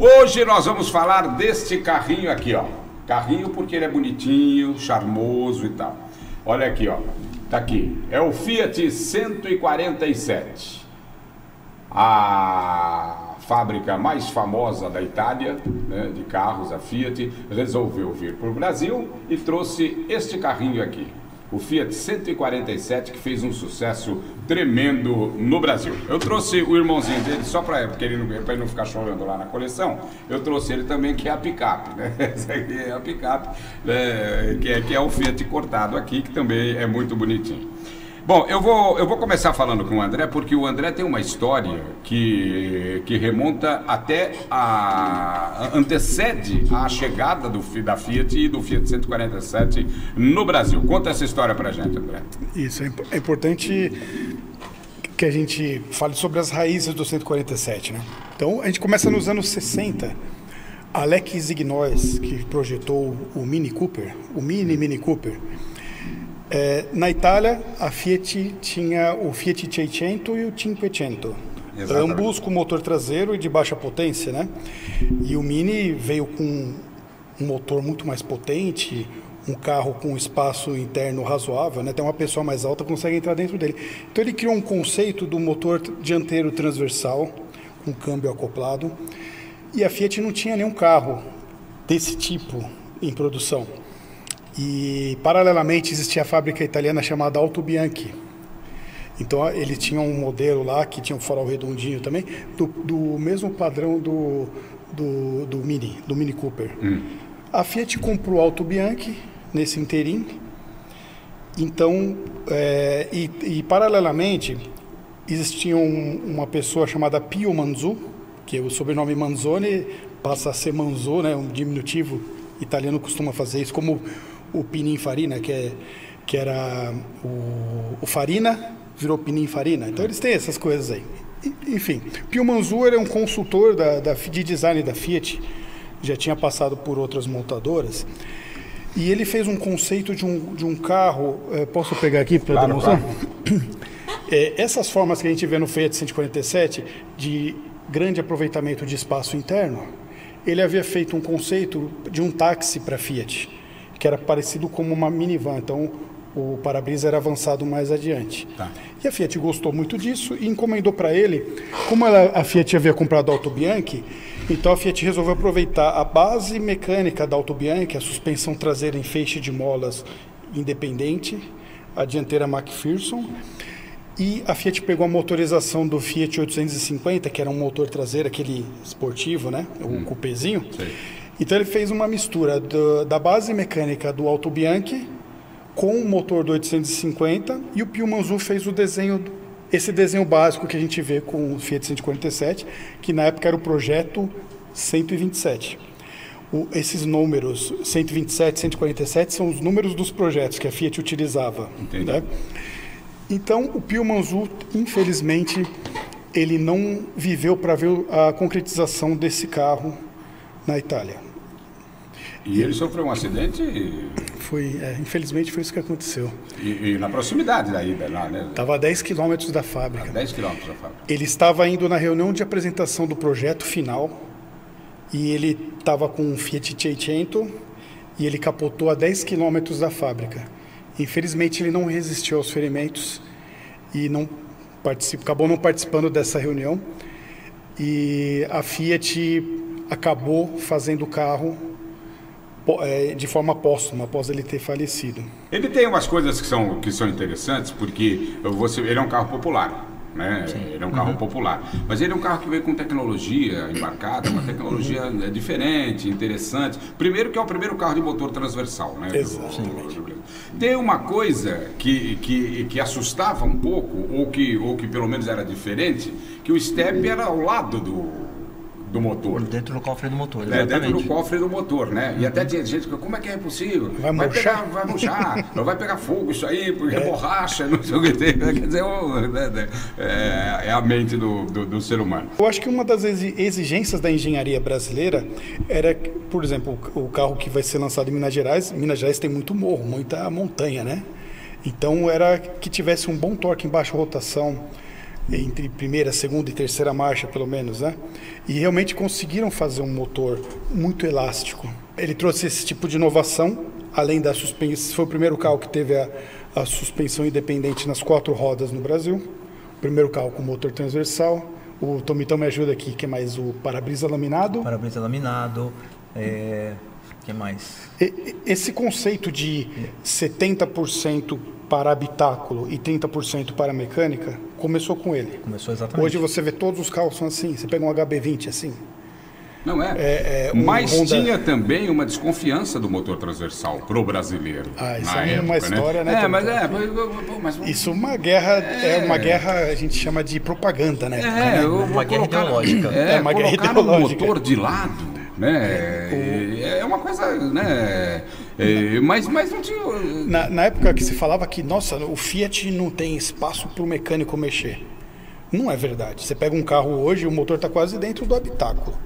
Hoje nós vamos falar deste carrinho aqui, ó. Carrinho porque ele é bonitinho, charmoso e tal. Olha aqui, ó. Tá aqui. É o Fiat 147. A fábrica mais famosa da Itália, né, de carros, a Fiat, resolveu vir para o Brasil e trouxe este carrinho aqui. O Fiat 147, que fez um sucesso tremendo no Brasil. Eu trouxe o irmãozinho dele, só para ele não ficar chorando lá na coleção, eu trouxe ele também, que é a picape, né? Essa aqui é a picape, que é o Fiat cortado aqui, que também é muito bonitinho. Bom, eu vou começar falando com o André, porque o André tem uma história que remonta até antecede a chegada da Fiat e do Fiat 147 no Brasil. Conta essa história pra gente, André. Isso, é importante que a gente fale sobre as raízes do 147, né? Então, a gente começa nos anos 60. Alex Ignoes, que projetou o Mini Cooper, o Mini Cooper. Na Itália, a Fiat tinha o Fiat 600 e o 500, ambos com motor traseiro e de baixa potência, né? E o Mini veio com um motor muito mais potente, um carro com espaço interno razoável, né? Até uma pessoa mais alta consegue entrar dentro dele. Então ele criou um conceito do motor dianteiro transversal, com câmbio acoplado, e a Fiat não tinha nenhum carro desse tipo em produção. E, paralelamente, existia a fábrica italiana chamada Auto Bianchi. Então, ele tinha um modelo lá, que tinha um farol redondinho também, do mesmo padrão do Mini Cooper. A Fiat comprou o Auto Bianchi nesse interim. Então, paralelamente, existia uma pessoa chamada Pio Manzo, que o sobrenome Manzoni passa a ser Manzo, né, um diminutivo italiano costuma fazer isso, como o Pininfarina, que era o Farina, virou Pininfarina. Então eles têm essas coisas aí. Enfim, Pio Manzur é um consultor de design da Fiat, já tinha passado por outras montadoras, e ele fez um conceito de um carro, posso pegar aqui para demonstrar? Claro. Essas formas que a gente vê no Fiat 147, de grande aproveitamento de espaço interno, ele havia feito um conceito de um táxi para a Fiat, que era parecido com uma minivan, então o para-brisa era avançado mais adiante. Tá. E a Fiat gostou muito disso e encomendou para ele, como a Fiat havia comprado a Auto Bianchi, então a Fiat resolveu aproveitar a base mecânica da Auto Bianchi, a suspensão traseira em feixe de molas independente, a dianteira McPherson, e a Fiat pegou a motorização do Fiat 850, que era um motor traseiro, aquele esportivo, né? O cupêzinho. Sim. Então ele fez uma mistura da base mecânica do Auto Bianchi com o motor do 850, e o Pio Manzur fez esse desenho básico que a gente vê com o Fiat 147, que na época era o projeto 127. Esses números 127, 147 são os números dos projetos que a Fiat utilizava. Entendi. Né? Então, o Pio Manzur, infelizmente, ele não viveu para ver a concretização desse carro na Itália. E ele sofreu um acidente? Infelizmente foi isso que aconteceu. E na proximidade da ida lá, né? Estava a 10 quilômetros da fábrica. 10 quilômetros da fábrica. Ele estava indo na reunião de apresentação do projeto final e ele estava com um Fiat 600 e ele capotou a 10 quilômetros da fábrica. Infelizmente ele não resistiu aos ferimentos e acabou não participando dessa reunião, e a Fiat acabou fazendo o carro de forma póstuma, após ele ter falecido. Ele tem umas coisas que são interessantes, porque ele é um carro popular, né? Sim. Ele é um carro popular, mas ele é um carro que veio com tecnologia embarcada, uma tecnologia diferente, interessante. Primeiro que é o primeiro carro de motor transversal, né? Exatamente. Tem uma coisa que assustava um pouco, ou que pelo menos era diferente, que o step era ao lado do motor. Dentro do cofre do motor, exatamente. Dentro do cofre do motor, né? E até tinha gente que, como é que é possível? Vai murchar, não vai pegar fogo isso aí, porque é borracha, não sei o que tem. Quer dizer, é a mente do ser humano. Eu acho que uma das exigências da engenharia brasileira era, por exemplo, o carro que vai ser lançado em Minas Gerais tem muito morro, muita montanha, né? Então era que tivesse um bom torque em baixa rotação, entre primeira, segunda e terceira marcha, pelo menos, né? E realmente conseguiram fazer um motor muito elástico. Ele trouxe esse tipo de inovação, além da suspensão. Foi o primeiro carro que teve a suspensão independente nas 4 rodas no Brasil. O primeiro carro com motor transversal. O Tomitão me ajuda aqui, que é mais o para-brisa laminado. Para-brisa laminado, que mais? Esse conceito de 70% para habitáculo e 30% para mecânica começou com ele. Começou exatamente. Hoje você vê todos os carros são assim. Você pega um HB20 assim. Não é? Mas Honda... tinha também uma desconfiança do motor transversal pro brasileiro. Isso é época, uma história, né? Isso é uma guerra, uma guerra, a gente chama de propaganda, né? Uma guerra ideológica. Uma guerra ideológica. O motor de lado, né? É uma coisa, né? Mas não tinha... Na época que se falava que, nossa, o Fiat não tem espaço para o mecânico mexer. Não é verdade. Você pega um carro hoje, o motor está quase dentro do habitáculo.